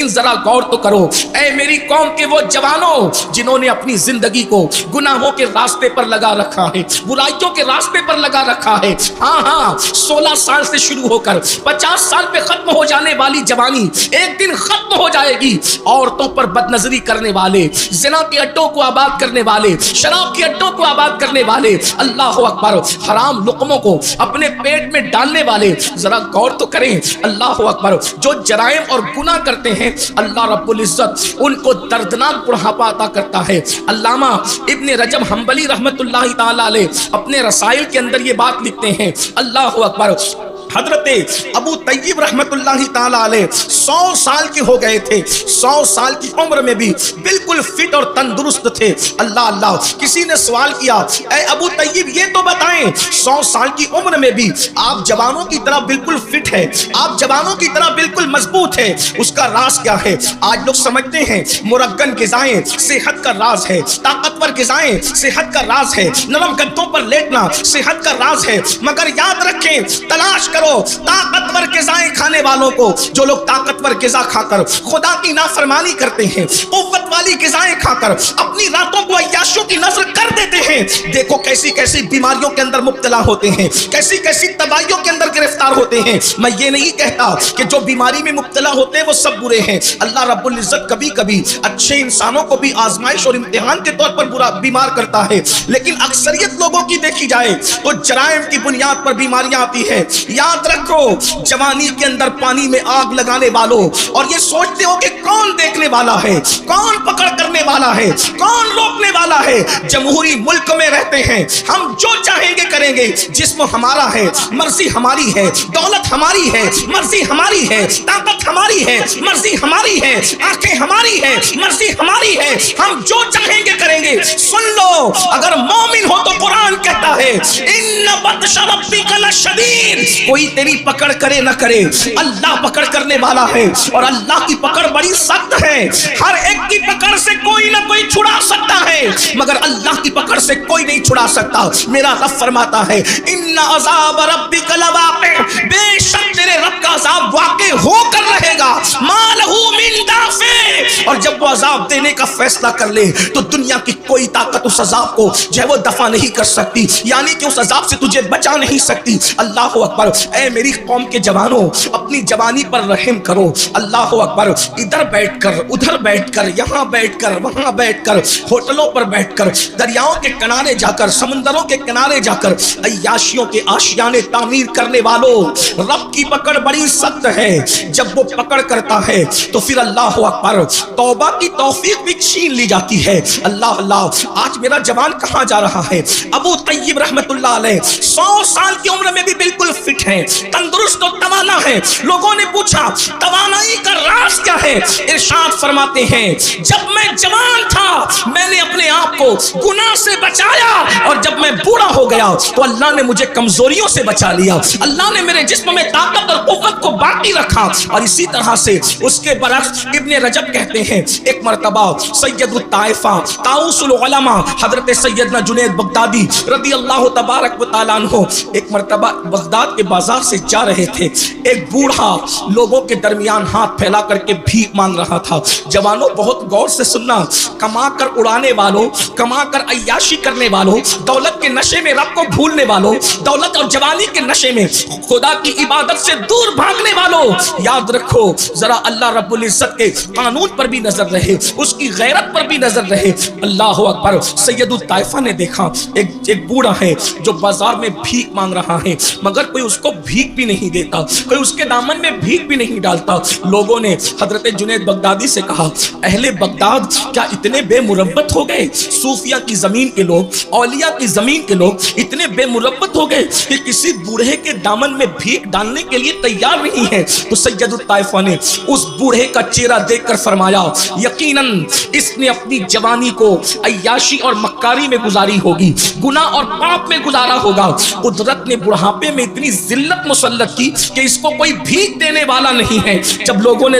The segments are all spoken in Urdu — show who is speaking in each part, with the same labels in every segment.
Speaker 1: لیکن ذرا غور تو کرو اے میری قوم کے وہ جوانوں جنہوں نے اپنی زندگی کو گناہوں کے راستے پر لگا رکھا ہے, برائیوں کے راستے پر لگا رکھا ہے. ہاں 16 سال سے شروع ہو کر 50 سال پہ ختم ہو جانے والی جوانی ایک دن ختم ہو جائے گی. عورتوں پر بد نظری کرنے والے, زنا کے اڈوں کو آباد کرنے والے, شراب کے اڈوں کو آباد کرنے والے, اللہ اکبر, حرام لقموں کو اپنے پیٹ میں ڈالنے والے, ذرا غور تو کریں. اللہ اکبر, جو جرائم اور گناہ کرتے ہیں اللہ رب العزت ان کو دردناک بڑھاپا عطا کرتا ہے. علامہ ابن رجب حنبلی رحمت اللہ تعالی علیہ اپنے رسائل کے اندر یہ بات لکھتے ہیں. اللہ اکبر, حضرت ابو طیب رحمت اللہ تعالی علیہ 100 سال کے ہو گئے تھے, 100 سال کی عمر میں بھی بالکل فٹ اور تندرست تھے. اللہ, کسی نے سوال کیا اے ابو طیب یہ تو بتائیں 100 سال کی عمر میں بھی آپ جوانوں کی طرح بالکل فٹ ہے, آپ جوانوں کی طرح بالکل مضبوط ہے, اس کا راز کیا ہے؟ آج لوگ سمجھتے ہیں مرغن غذائیں صحت کا راز ہے, طاقتور غذائیں صحت کا راز ہے, نرم گدوں پر لیٹنا صحت کا راز ہے. مگر یاد رکھیں, تلاش کرو طاقتور غذائیں کھانے والوں کو. جو لوگ طاقتور غذا کھا کر خدا کی نافرمانی کرتے ہیں, قوت والی غذائیں کھا کر اپنی راتوں کو عیاشوں کی نظر کر دیتے ہیں, دیکھو کیسی کیسی بیماریوں کے اندر مبتلا ہوتے ہیں, کیسی کیسی تباہیوں کے اندر گرفتار ہوتے ہیں. میں یہ نہیں کہتا کہ جو بیماری میں مبتلا ہوتے ہیں وہ سب برے ہیں. اللہ رب العزت کبھی کبھی اچھے انسانوں کو بھی آزمائش اور امتحان کے طور پر برا بیمار کرتا ہے, لیکن اکثریت لوگوں کی دیکھی جائے تو جرائم کی بنیاد پر بیماریاں آتی ہیں. یاد رکھو, جوانی کے اندر پانی میں آگ لگانے والوں اور یہ سوچتے ہو کہ کون دیکھنے والا ہے, کون پکڑ کرنے والا ہے, کون روکنے والا ہے. جمہوری ملک میں رہتے ہیں, ہم جو چاہیں گے کریں گے. جسم ہمارا ہے, مرضی ہماری ہے, دولت ہماری ہے, مرضی ہماری ہے, طاقت ہماری ہے, مرضی ہماری ہے, آنکھیں ہماری ہے, مرضی ہماری ہے, ہم جو چاہیں گے کریں گے. سن لو, اگر مومن ہو تو قرآن کہتا ہے ان بطش ربک لشدید, کوئی تیری پکڑ کرے نہ کرے, اللہ پکڑ کرنے والا ہے اور اللہ کی پکڑ بڑی سخت ہے. ہر ایک کی پکڑ سے کوئی نہ کوئی چھڑا سکتا ہے مگر اللہ کی پکڑ سے کوئی نہیں چھڑا سکتا. میرا رب فرماتا ہے ان عذاب ربک لواقع, بے شک تیرے رب کا عذاب واقع ہو کر رہے گا. ما لہ من دافع, اور جب وہ عذاب دینے کا فیصلہ کر لے تو دنیا کی کوئی طاقت اس عذاب کو جو ہے وہ دفع نہیں کر سکتی, یعنی کہ اس عذاب سے تجھے بچا نہیں سکتی. اللہ اکبر, اے میری قوم کے جوانوں اپنی جوانی پر رحم کرو. اللہ اکبر, ادھر بیٹھ کر ادھر بیٹھ کر, یہاں بیٹھ کر وہاں بیٹھ کر, ہوٹلوں پر بیٹھ کر, دریاؤں کے کنارے جا کر, سمندروں کے کنارے جا کر عیاشیوں کے آشیانے تعمیر کرنے والوں, رب کی پکڑ بڑی سخت ہے. جب وہ پکڑ کرتا ہے تو پھر اللہ اکبر توبہ کی توفیق بھی چھین لی جاتی ہے. اللہ, آج میرا جوان کہاں جا رہا ہے؟ ابو طیب رحمت اللہ علیہ 100 سال کی عمر میں بھی بالکل فٹ ہے, تندرست اور توانا ہے. لوگوں نے پوچھا توانائی کا راز کیا ہے؟ ارشاد فرماتے ہیں جب میں جوان تھا میں نے اپنے آپ کو گناہ سے بچایا, اور جب میں بوڑھا ہو گیا تو اللہ نے مجھے کمزوریوں سے بچا لیا. اللہ نے میرے جسم میں طاقت اور قوت کو باقی رکھا. اور اسی طرح سے اس کے برعکس ابن رجب کہتے ہیں ایک مرتبہ سید الطائفہ طاؤس العلماء حضرت سیدنا جنید بغدادی رضی اللہ تبارک و تعالیٰ عنہ ایک مرتبہ بغداد کے بازار سے جا رہے تھے. ایک بوڑھا لوگوں کے درمیان ہاتھ پھیلا کر کے بھیک مانگ رہا تھا. جوانوں بہت غور سے سننا, کما کر اڑانے والوں, کما کر عیاشی کرنے والوں, دولت کے نشے میں رب کو بھولنے والوں, دولت اور جوانی کے نشے میں خدا کی عبادت سے دور بھاگنے والوں, یاد رکھو ذرا اللہ رب العزت کے قانون پر بھی نظر رہے, اس کی غیرت پر بھی نظر رہے. اللہ اکبر, سید الطائفہ نے دیکھا ایک بوڑھا ہے جو بازار میں بھیک مانگ رہا ہے مگر کوئی اس کو بھیک بھی نہیں دیتا, کوئی اس کے دامن میں بھیک بھی نہیں ڈالتا. لوگوں نے حضرت جنید بغدادی سے کہا اہل بغداد کیا اتنے بے مربت ہو گئے؟ صوفیہ کی زمین کے لوگ, اولیاء کی زمین کے لوگ اتنے بے مربت ہو گئے کہ کسی بوڑھے کے دامن میں بھیک ڈالنے کے لیے تیار نہیں ہے. تو سید الطائفہ نے اس بوڑھے کا چہرہ دیکھ کر فرمایا یقیناً اس نے اپنی جوانی کو عیاشی اور مکاری میں گزاری ہوگی, گناہ اور پاپ میں گزارا ہوگا. قدرت نے بڑھاپے میں اتنی ذلت مسلط کی کہ اس کو کوئی بھیک دینے والا نہیں ہے. جب لوگوں نے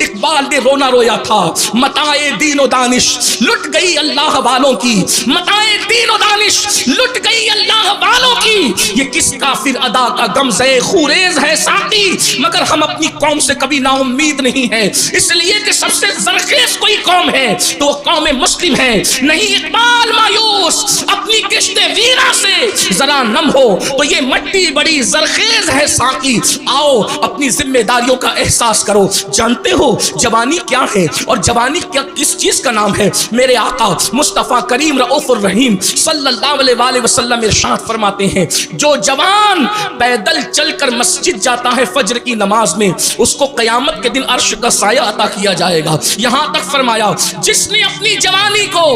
Speaker 1: اقبال نے رونا رویا تھا, متاع دین و دانش لٹ گئی اللہ والوں کی, متاع دین و دانش لٹ گئی اللہ والوں کی. یہ کس کافر ادا کا غمزہ خوریز ہے ساقی, مگر ہم اپنی قوم سے کبھی نا امید نہیں ہے, اس لیے کہ سب سے زرخیز کوئی قوم ہے تو وہ قوم مسلم ہے. نہیں اقبال مایوس اپنی کشت ویرا سے ذرا نم ہو تو یہ مٹی بڑی زرخیز ہے ساقی. آؤ اپنی ذمہ داریوں کا احساس کرو. جانتے ہو جوانی کیا ہے اور جوانی کیا کس چیز کا نام ہے؟ میرے آقا مصطفیٰ کریم رؤوف الرحیم صلی اللہ علیہ وآلہ وسلم ارشاد فرماتے ہیں, جو جوان پیدل چل کر مسجد جاتا ہے فجر کی نماز میں, اس کو قیامت کے دن عرش کا سایہ عطا کیا جائے گا. یہاں تک فرمایا جس نے اپنی جوانی کو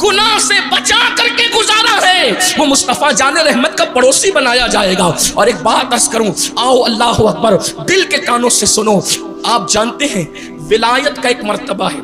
Speaker 1: گناہ سے بچا کر کے گزارا ہے وہ مصطفیٰ جان رحمت کا پڑوسی بنایا جائے گا. اور ایک بات عرض کروں, آؤ اللہ اکبر دل کے کانوں سے سنو. آپ جانتے ہیں ولایت کا ایک مرتبہ ہے,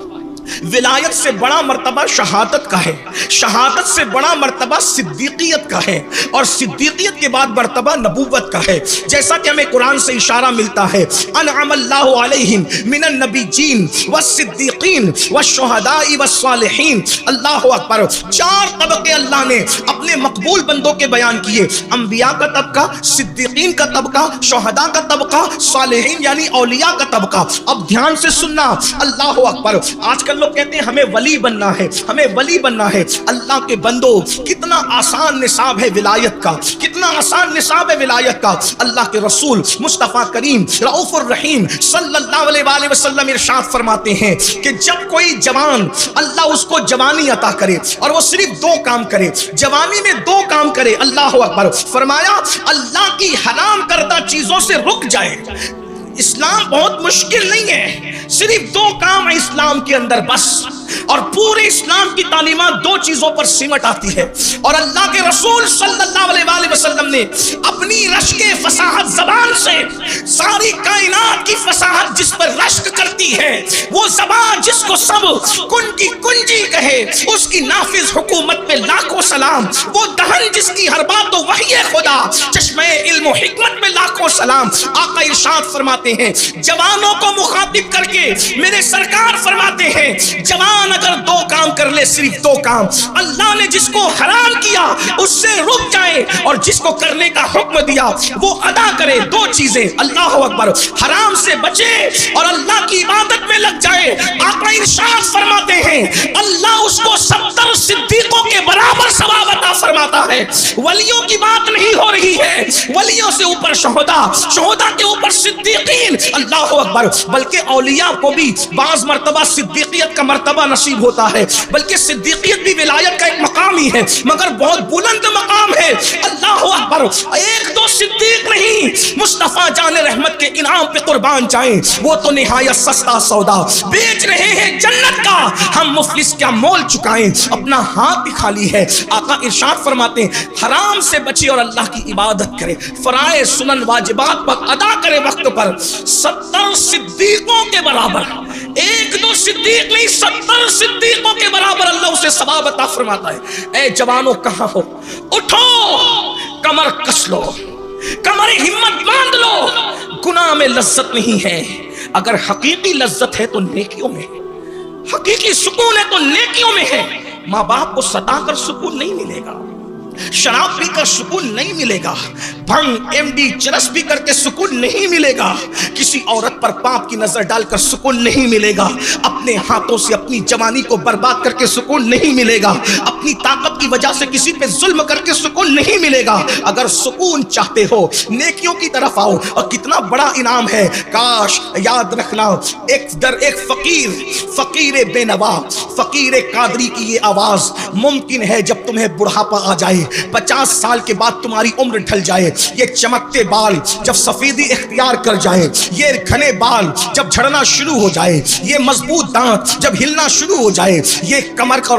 Speaker 1: ولایت سے بڑا مرتبہ شہادت کا ہے, شہادت سے بڑا مرتبہ صدیقیت کا ہے, اور صدیقیت کے بعد مرتبہ نبوت کا ہے. جیسا کہ ہمیں قرآن سے اشارہ ملتا ہے, انعم اللہ علیہم من النبیین والصدیقین والشہداء والصالحین. اللہ اکبر, 4 طبقے اللہ نے اپنے مقبول بندوں کے بیان کیے, انبیاء کا طبقہ, صدیقین کا طبقہ, شہداء کا طبقہ, صالحین یعنی اولیاء کا طبقہ. اب دھیان سے سننا. اللہ اکبر, آج کل لوگ کہتے ہیں ہمیں ولی بننا ہے, ہمیں ولی بننا ہے. اللہ کے بندو کتنا آسان نصاب ہے ولایت کا, کتنا آسان نصاب ہے ولایت کا. اللہ کے رسول مصطفیٰ کریم رؤوف الرحیم صلی اللہ علیہ وآلہ وسلم ارشاد فرماتے ہیں کہ جب کوئی جوان اللہ اس کو جوانی عطا کرے اور وہ صرف 2 کام کرے, جوانی میں 2 کام کرے, اللہ اکبر, فرمایا اللہ کی حرام کردہ چیزوں سے رک جائے. اسلام بہت مشکل نہیں ہے, صرف 2 کام ہے اسلام کے اندر بس, اور پورے اسلام کی تعلیمات 2 چیزوں پر سمٹ آتی ہے. اور اللہ کے رسول صلی اللہ علیہ وآلہ وسلم نے اپنی رشک فصاحت زبان سے ساری کائنات کی فصاحت جس پر رشک کرتی ہے, وہ زبان جس کو سب کن کی کنجی کہے, اس کی نافذ حکومت پہ لاکھوں سلام. وہ دہن جس کی ہر بات تو وحی خدا, چشمے علم و حکمت پہ لاکھوں سلام. آقا ارشاد فرماتے ہیں, جوانوں کو مخاطب کر کے میرے سرکار فرماتے ہیں, جوان اگر 2 کام کر لے, صرف 2 کام, اللہ نے جس کو حرام کیا اس سے رک جائے, اور جس کو کرنے کا حکم دیا وہ ادا کرے. 2 چیزیں, اللہ اکبر, حرام سے بچے اور اللہ کی عبادت میں لگ جائے. آقا ارشاد فرماتے ہیں اللہ اس کو 70 صدیقوں کے برابر ثواب عطا فرماتا ہے. ولیوں کی بات نہیں ہو رہی ہے, ولیوں سے اوپر شہداء, شہداء کے اوپر صدیقین, اللہ اکبر, بلکہ اولیاء کو بھی بعض مرتبہ صدیقیت کا مرتبہ نصیب ہوتا ہے, بلکہ صدیقیت بھی ولایت کا ایک مقام ہی ہے, مگر بہت بلند مقام ہے. اللہ اکبر, 1-2 صدیق نہیں, مصطفیٰ جان رحمت کے انعام پہ قربان جائیں. وہ تو نہایت سستا سودا بیچ رہے ہیں جنت کا, ہم مفلس کیا مول چکائیں, اپنا ہاتھ بھی خالی ہے. آقا ارشاد فرماتے ہیں حرام سے بچے اور اللہ کی عبادت کرے, فرائض سنن واجبات پر ادا کرے وقت پر. 70 صدیقوں کے برابر, 1-2 صدیق نہیں, 70 صدیقوں کے برابر اللہ اسے ثواب عطا فرماتا ہے. اے جوانوں کہاں ہو, اٹھو, کمر کس لو, کمر ہمت باندھ لو. گناہ میں لذت نہیں ہے, اگر حقیقی لذت ہے تو نیکیوں میں, حقیقی سکون ہے تو نیکیوں میں ہے. ماں باپ کو ستا کر سکون نہیں ملے گا, شراب پی کر سکون نہیں ملے گا, بھنگ ایم ڈی چرس پی کر کے سکون نہیں ملے گا, کسی عورت پر پاپ کی نظر ڈال کر سکون نہیں ملے گا, اپنے ہاتھوں سے اپنی جوانی کو برباد کر کے سکون نہیں ملے گا, اپنی طاقت کی وجہ سے کسی پہ ظلم کر کے سکون نہیں ملے گا. اگر سکون چاہتے ہو نیکیوں کی طرف آؤ, اور کتنا بڑا انعام ہے. کاش یاد رکھنا, ایک در ایک فقیر بے نوا, فقیر قادری کی یہ آواز ممکن ہے جب تمہیں بڑھاپا آ جائے, 50 سال کے بعد تمہاری عمر ڈھل جائے, یہ چمکتے بال جب سفیدی اختیار کر جائے, یہ گھنے بال جب جھڑنا شروع ہو جائے, یہ مضبوط دانت جب ہلنا شروع ہو جائے, یہ کمر اور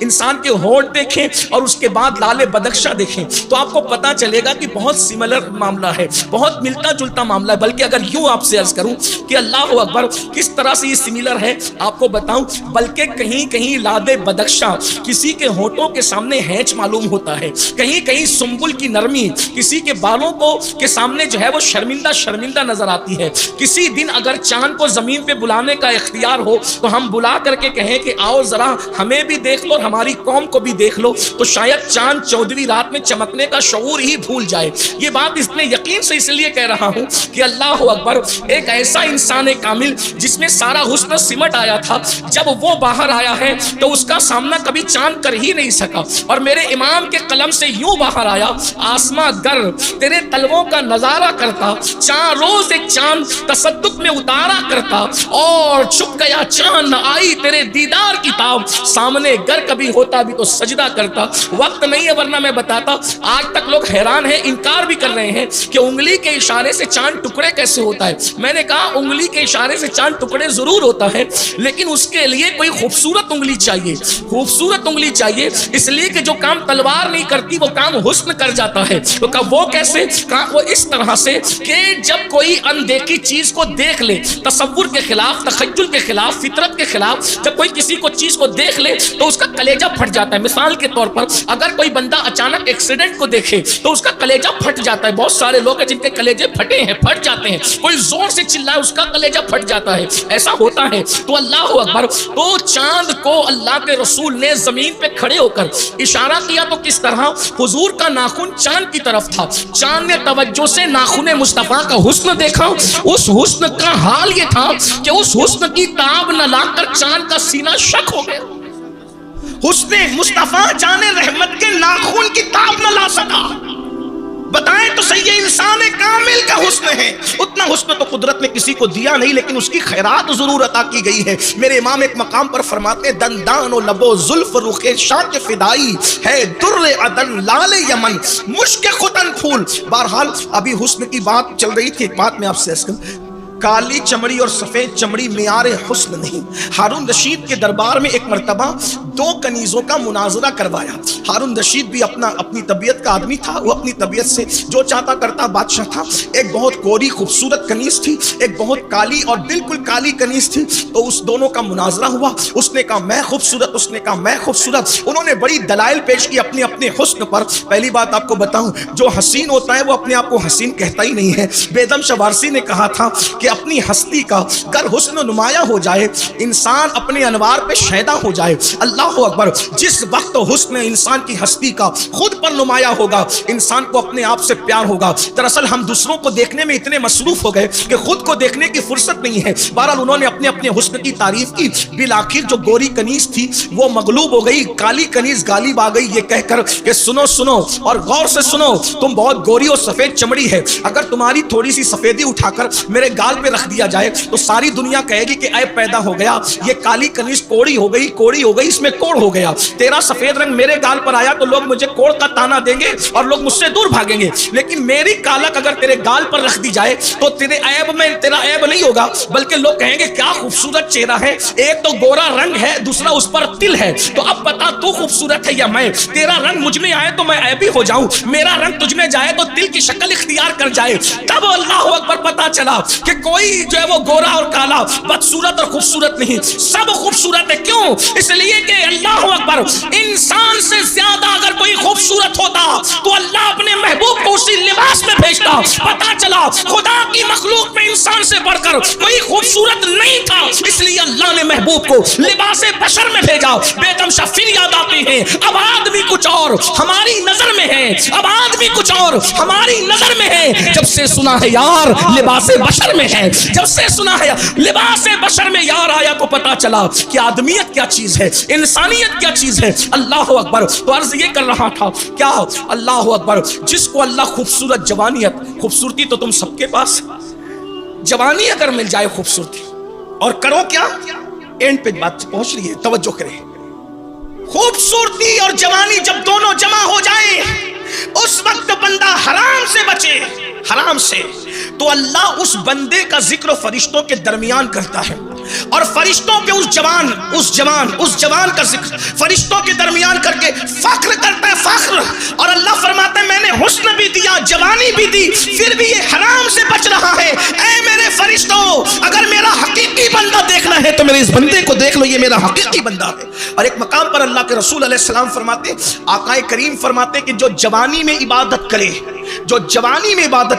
Speaker 1: انسان کے ہونٹ دیکھیں اور اس کے بعد لال بدخشاں دیکھیں تو آپ کو پتا چلے گا کہ بہت سملر معاملہ ہے, بہت ملتا جلتا معاملہ ہے. بلکہ اگر یوں آپ سے عرض کروں کہ اللہ اکبر کس طرح سے یہ سملر ہے آپ کو بتاؤں, بلکہ کہیں کہیں لاد بدخشاں کسی کے ہونٹوں کے سامنے ہینچ معلوم ہوتا ہے, کہیں کہیں سنبل کی نرمی کسی کے بالوں کو کے سامنے جو ہے وہ شرمندہ شرمندہ نظر آتی ہے. کسی دن اگر چاند کو زمین پہ بلانے کا اختیار ہو تو ہم بلا کر کے کہیں کہ آؤ ذرا ہمیں بھی دیکھ لو اور ہماری قوم کو بھی دیکھ لو, تو شاید چاند 14ویں رات میں چمکنے کا شعور ہی بھول جائے. یہ بات اس نے یقین سے اس لیے کہہ رہا ہوں کہ اللہ اکبر ایک ایسا انسان کامل جس میں سارا حسن سمٹ آیا تھا, جب وہ باہر آیا ہے تو اس کا سامنا کبھی چاند کر ہی نہیں سکا. اور میرے امام کے قلم سے یوں باہر آیا, آسماں گر تیرے تلووں کا نظارہ کرتا, چاند روز ایک چاند تصدق میں اتارا کرتا, اور چھپ گیا چاند نہ آئی تیرے دیدار کی تاب, سامنے گر کبھی ہوتا بھی تو سجدہ کرتا. وقت نہیں ہے ورنہ میں بتاتا. آج تک لوگ حیران ہیں, انکار بھی کر رہے ہیں کہ انگلی کے اشارے سے چاند ٹکڑے کیسے ہوتا ہے. میں نے کہا انگلی کے اشارے سے چاند ٹکڑے ضرور ہوتا ہے, لیکن اس کے لیے کوئی خوبصورت انگلی چاہیے, خوبصورت انگلی چاہیے, اس لیے کہ جو کام تلوار نہیں کرتی وہ کام حسن کر جاتا ہے. تو کہا وہ کیسے؟ کہا وہ اس طرح سے کہ جب کوئی اندیکھی چیز کو دیکھ لے, تصور کے خلاف, تخیل کے خلاف, فطرت کے خلاف, جب کوئی کسی کو چیز کو دیکھ لے تو اس کا کلیجہ پھٹ جاتا ہے. مثال کے طور پر اگر کوئی بندہ اچانک ایکسیڈنٹ کو دیکھے تو اس کا کلیجہ پھٹ جاتا ہے. بہت سارے لوگ ہیں جن کے کلیجے پھٹے ہیں, پھٹ جاتے ہیں. کوئی زور سے چلائے اس کا کلیجہ پھٹ جاتا ہے, ایسا ہوتا ہے. تو اللہ اکبر, تو چاند کو اللہ کے رسول نے زمین پہ کھڑے ہو کر اشارہ کیا تو کس طرح؟ حضور کا ناخن چاند کی طرف تھا, چاند نے توجہ سے ناخن مصطفیٰ کا حسن دیکھا. اس حسن کا حال یہ تھا کہ اس حسن کی تاب نہ لا کر چاند کا سینہ شک ہو گیا. حسن مصطفیٰ جان رحمت کے ناخن کی تاب نہ لا سکا. بتائیں تو صحیح, انسان کامل کا حسن ہے. اتنا حسن تو قدرت نے کسی کو دیا نہیں, لیکن اس کی خیرات ضرور عطا کی گئی ہے. میرے امام ایک مقام پر فرماتے ہیں, دندان و لب و زلف رخ شاک فدائی ہے, در عدن لال یمن مشک ختن پھول. بہرحال ابھی حسن کی بات چل رہی تھی. ایک بات میں آپ سے عرض کروں, کالی چمڑی اور سفید چمڑی معیار حسن نہیں. ہارون رشید کے دربار میں ایک مرتبہ 2 کنیزوں کا مناظرہ کروایا. ہارون رشید بھی اپنی طبیعت کا آدمی تھا, وہ اپنی طبیعت سے جو چاہتا کرتا بادشاہ تھا. ایک بہت گوری خوبصورت کنیز تھی, ایک بہت کالی اور بالکل کالی کنیز تھی. تو اس دونوں کا مناظرہ ہوا. اس نے کہا میں خوبصورت, اس نے کہا میں خوبصورت. انہوں نے بڑی دلائل پیش کی اپنے اپنے حسن پر. پہلی بات آپ کو بتاؤں, جو حسین ہوتا ہے وہ اپنے آپ کو حسین کہتا ہی نہیں ہے. بیدم شاہ وارسی نے کہا تھا کہ اپنی ہستی کا گر حسن نمایاں ہو جائے, انسان اپنے انوار پہ شیدا ہو جائے. اللہ اکبر, جس وقت حسن انسان کی ہستی کا خود پر نمایاں ہوگا, انسان کو اپنے آپ سے پیار ہوگا. دراصل ہم دوسروں کو دیکھنے میں اتنے مصروف ہو گئے کہ خود کو دیکھنے کی فرصت نہیں ہے. بہرحال انہوں نے اپنے اپنے حسن کی تعریف کی. بالآخر جو گوری کنیز تھی وہ مغلوب ہو گئی, کالی کنیز غالب آ گئی, یہ کہہ کر کہ سنو سنو اور غور سے سنو, تم بہت گوری اور سفید چمڑی ہے, اگر تمہاری تھوڑی سی سفیدی اٹھا کر میرے گال پہ رکھ دیا جائے تو ساری دنیا کہے گی کہ عیب پیدا ہو گیا, یہ کالی کنیز کوڑی ہو گئی, کوڑی ہو گئی, اس میں کوڑ ہو گیا. تیرا سفید رنگ میرے گال پر آیا تو لوگ مجھے کوڑ کا تانا دیں گے اور لوگ مجھ سے دور بھاگیں گے. لیکن میری کالک اگر تیرے گال پر رکھ دی جائے تو تیرے عیب میں تیرا عیب نہیں ہوگا, بلکہ لوگ کہیں گے کیا خوبصورت چہرہ ہے, ایک تو گورا رنگ ہے, دوسرا اس پر تل ہے. تو اب بتا تو خوبصورت ہے یا میں؟ تیرا رنگ مجھ میں آئے تو میں عیبی ہو جاؤں, میرا رنگ تجھ میں جائے تو تل کی شکل اختیار کر جائے. تب اللہ اکبر پتا چلا کہ کوئی جو ہے وہ گورا اور کالا, بدصورت اور خوبصورت نہیں, سب خوبصورت ہے. کیوں؟ اس لیے کہ اللہ اکبر, انسان سے زیادہ اگر کوئی خوبصورت ہوتا تو اللہ اپنے محبوب کو اسی لباس میں بھیجتا. پتا چلا خدا کی مخلوق میں انسان سے بڑھ کر کوئی خوبصورت نہیں تھا, اس لیے اللہ نے محبوب کو لباس بشر میں بھیجا. بیگم شاہ پھر یاد آتے ہیں, اب آدمی کچھ اور ہماری نظر میں ہے, اب آدمی کچھ اور ہماری نظر میں ہے. جب سے سنا ہے یار لباس بشر میں ہے, جب سے سنا ہے لباس بشر میں یار آیا تو پتا چلا کہ آدمیت کیا چیز ہے, انسانیت کیا چیز ہے. اللہ اکبر. تو عرض یہ کر رہا تھا کیا, اللہ اکبر, جس کو اللہ خوبصورت جوانیت, خوبصورتی تو تم سب کے پاس, جوانی اگر مل جائے خوبصورتی, اور کرو کیا, اینڈ پہ بات پہنچ رہی ہے, توجہ کریں. خوبصورتی اور جوانی جب دونوں جمع ہو جائیں اس وقت بندہ حرام سے بچے, حرام سے, تو اللہ اس بندے کا ذکر فرشتوں کے درمیان کرتا ہے. اور فرشتوں کے اس جوان کا ذکر فرشتوں کے درمیان کر کے فخر کرتا ہے، فخر. اور اللہ فرماتا ہے میں نے حسن بھی دیا، جوانی بھی دی، پھر بھی یہ حرام سے بچ رہا ہے. اے میرے فرشتوں، اگر میرا حقیقی بندہ دیکھنا ہے تو میرے اس بندے کو دیکھ لو، یہ میرا حقیقی بندہ ہے. اور ایک مقام پر اللہ کے رسول علیہ السلام فرماتے، آقا کریم فرماتے کہ جو جوانی میں عبادت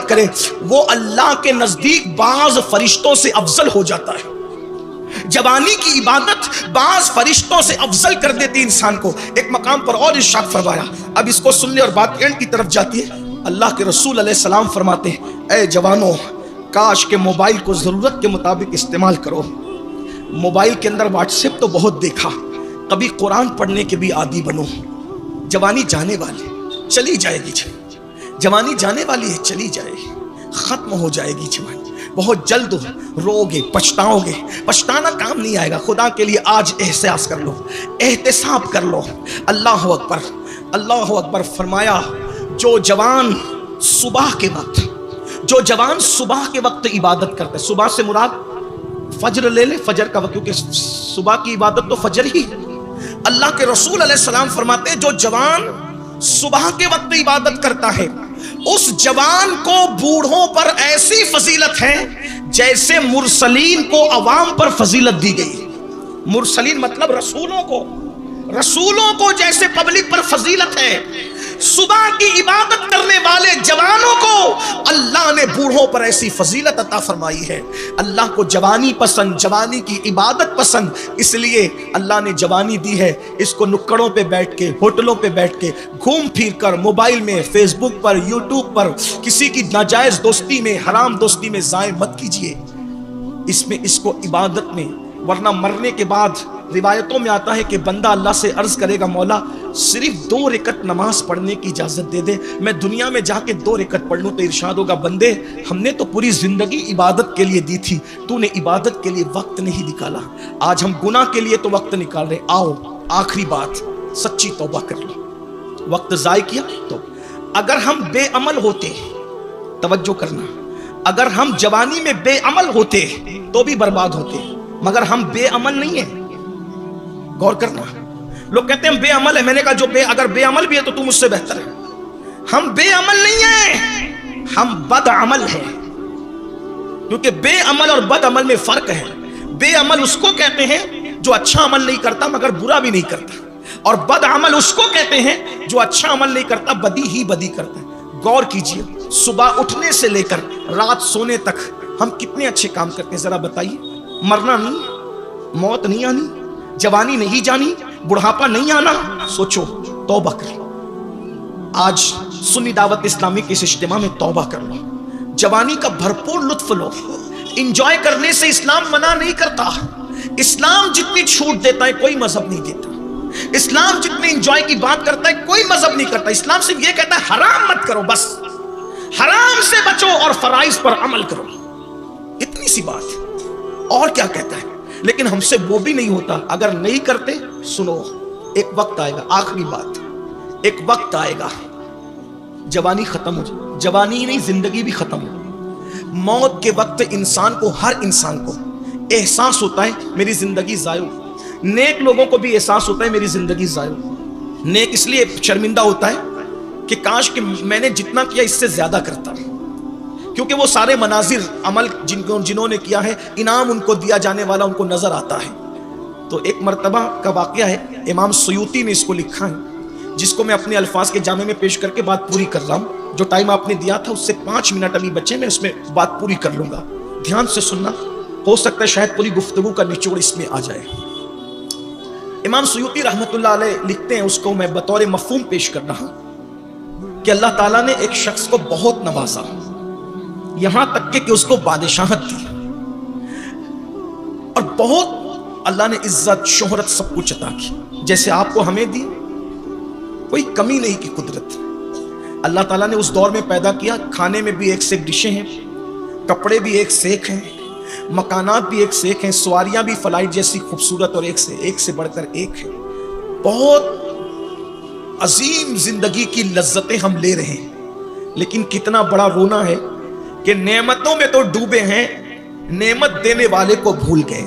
Speaker 1: کرے وہ اللہ کے نزدیک بعض فرشتوں سے افضل ہو جاتا ہے. جوانی کی عبادت بعض فرشتوں سے افضل کر دیتی انسان کو. ایک مقام پر اور ارشاد فرمایا، اب اس کو سن لے اور بات اینڈ کی طرف جاتی ہے. اللہ کے رسول علیہ السلام فرماتے ہیں اے جوانوں، کاش کے موبائل کو ضرورت کے مطابق استعمال کرو. موبائل کے اندر واٹس ایپ تو بہت دیکھا، کبھی قرآن پڑھنے کے بھی عادی بنو. جوانی جانے والی چلی جائے گی، جوانی جانے والی ہے، چلی جائے گی، ختم ہو جائے گی جوانی. بہت جلد رو گے، پچھتاؤ گے. پچھتانا کام نہیں آئے گا. خدا کے لیے آج احساس کر لو، احتساب کر لو. اللہ اکبر، اللہ اکبر. فرمایا جو جوان صبح کے وقت عبادت کرتا ہے، صبح سے مراد فجر لے لے، فجر کا وقت، کیونکہ صبح کی عبادت تو فجر ہی. اللہ کے رسول علیہ السلام فرماتے ہیں جو جوان صبح کے وقت عبادت کرتا ہے اس جوان کو بوڑھوں پر ایسی فضیلت ہے جیسے مرسلین کو عوام پر فضیلت دی گئی. مرسلین مطلب رسولوں کو جیسے پبلک پر فضیلت ہے، صبح کی عبادت کرنے والے جوانوں کو اللہ نے بوڑھوں پر ایسی فضیلت عطا فرمائی ہے. اللہ کو جوانی پسند، جوانی کی عبادت پسند، اس لیے اللہ نے جوانی دی ہے. اس کو نکڑوں پہ بیٹھ کے، ہوٹلوں پہ بیٹھ کے، گھوم پھر کر، موبائل میں، فیس بک پر، یوٹیوب پر کسی کی ناجائز دوستی میں، حرام دوستی میں ضائع مت کیجیے. اس کو عبادت میں، ورنہ مرنے کے بعد روایتوں میں آتا ہے کہ بندہ اللہ سے عرض کرے گا مولا صرف 2 رکعت نماز پڑھنے کی اجازت دے دے، میں دنیا میں جا کے 2 رکعت پڑھ لوں. تو ارشاد ہوگا بندے ہم نے تو پوری زندگی عبادت کے لیے دی تھی، تو نے عبادت کے لیے وقت نہیں نکالا. آج ہم گناہ کے لیے تو وقت نکال رہے. آؤ آخری بات، سچی توبہ کر لو. وقت ضائع کیا تو اگر ہم بے عمل ہوتے، توجہ کرنا، اگر ہم جوانی میں بے عمل ہوتے تو بھی برباد ہوتے، مگر ہم بے عمل نہیں ہیں. غور کرنا. لوگ کہتے ہیں ہم بے عمل ہیں. میں نے کہا اگر بے عمل بھی ہے تو تم مجھ سے بہتر ہے. ہم بے عمل نہیں ہیں، ہم بد عمل ہیں. کیونکہ بے عمل اور بد عمل میں فرق ہے. بے عمل اس کو کہتے ہیں جو اچھا عمل نہیں کرتا مگر برا بھی نہیں کرتا، اور بد عمل اس کو کہتے ہیں جو اچھا عمل نہیں کرتا بدی ہی بدی کرتا ہے. غور کیجئے، صبح اٹھنے سے لے کر رات سونے تک ہم کتنے اچھے کام کرتے ہیں ذرا بتائیے. مرنا نہیں، موت نہیں آنی، جوانی نہیں جانی، بڑھاپا نہیں آنا. سوچو، توبہ کر لو. آج سنی دعوت اسلامی کے اس اجتماع میں توبہ کر لو. جوانی کا بھرپور لطف لو. انجوائے کرنے سے اسلام منع نہیں کرتا. اسلام جتنی چھوٹ دیتا ہے کوئی مذہب نہیں دیتا. اسلام جتنے انجوائے کی بات کرتا ہے کوئی مذہب نہیں کرتا. اسلام صرف یہ کہتا ہے حرام مت کرو، بس حرام سے بچو اور فرائض پر عمل کرو. اتنی سی بات. اور کیا کہتا ہے؟ لیکن ہم سے وہ بھی نہیں ہوتا. اگر نہیں کرتے، سنو، ایک وقت آئے گا، آخری بات، ایک وقت آئے گا جوانی ختم ہو جائے. جوانی نہیں، زندگی بھی ختم ہو. موت کے وقت ہر انسان کو احساس ہوتا ہے میری زندگی ضائع ہو. نیک لوگوں کو بھی احساس ہوتا ہے میری زندگی ضائع ہو. نیک اس لیے شرمندہ ہوتا ہے کہ کاش کہ میں نے جتنا کیا اس سے زیادہ کرتا، کیونکہ وہ سارے مناظر عمل جنہوں نے کیا ہے انعام ان کو دیا جانے والا ان کو نظر آتا ہے. تو ایک مرتبہ کا واقعہ ہے، امام سیوطی نے اس کو لکھا ہے، جس کو میں اپنے الفاظ کے جامع میں پیش کر کے بات پوری کر رہا ہوں. جو ٹائم آپ نے دیا تھا اس سے 5 منٹ ابھی بچے، میں اس میں بات پوری کر لوں گا. دھیان سے سننا، ہو سکتا ہے شاید پوری گفتگو کا نچوڑ اس میں آ جائے. امام سیوطی رحمت اللہ علیہ لکھتے ہیں، اس کو میں بطور مفہوم پیش کر رہا ہوں، کہ اللہ تعالیٰ نے ایک شخص کو بہت نوازا، یہاں تک کہ اس کو بادشاہت دی، اور بہت اللہ نے عزت، شہرت، سب کچھ عطا کی جیسے آپ کو ہمیں دی. کوئی کمی نہیں کی قدرت. اللہ تعالیٰ نے اس دور میں پیدا کیا، کھانے میں بھی ایک سے ایک ڈشیں ہیں، کپڑے بھی ایک سے ایک ہیں، مکانات بھی ایک سے ایک ہیں، سواریاں بھی فلائٹ جیسی خوبصورت اور ایک سے بڑھ کر ایک ہے. بہت عظیم زندگی کی لذتیں ہم لے رہے ہیں، لیکن کتنا بڑا رونا ہے کہ نعمتوں میں تو ڈوبے ہیں، نعمت دینے والے کو بھول گئے.